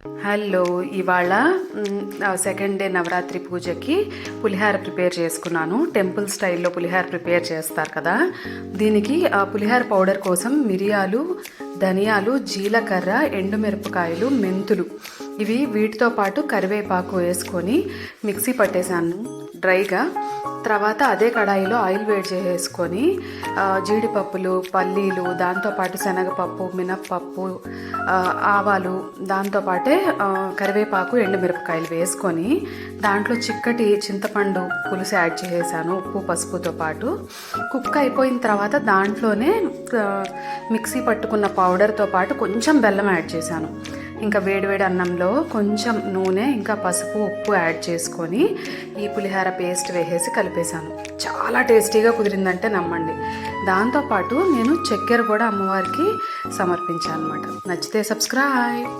Hello, ఇవాళ second day Navratri పూజకి పులిహార prepare చేసుకున్నాను. టెంపుల్ స్టైల్లో పులిహార ప్రిపేర్ చేస్తారు కదా, దీనికి పులిహార పౌడర్ కోసం మిరియాలు, ధనియాలు, జీలకర్ర, ఎండుమిరపకాయలు, మెంతులు వీటితో పాటు కరివేపాకు వేసుకొని మిక్సీ పట్టేశాను డ్రైగా. తర్వాత అదే కడాయిలో ఆయిల్ వేడి చేసేసుకొని జీడిపప్పులు, పల్లీలు, దాంతోపాటు శనగపప్పు, మినప్పప్పు, ఆవాలు, దాంతోపాటే కరివేపాకు, ఎండుమిరపకాయలు వేసుకొని దాంట్లో చిక్కటి చింతపండు పులుసు యాడ్ చేసేసాను, ఉప్పు పసుపుతో పాటు. కుక్ అయిపోయిన తర్వాత దాంట్లోనే మిక్సీ పట్టుకున్న పౌడర్తో పాటు కొంచెం బెల్లం యాడ్ చేశాను. ఇంకా వేడివేడి అన్నంలో కొంచెం నూనె, ఇంకా పసుపు, ఉప్పు యాడ్ చేసుకొని ఈ పులిహార పేస్ట్ వేసేసి కలిపేశాను. చాలా టేస్టీగా కుదిరిందంటే నమ్మండి. దాంతోపాటు నేను చక్కెర కూడా అమ్మవారికి సమర్పించాను అనమాట. నచ్చితే సబ్స్క్రైబ్.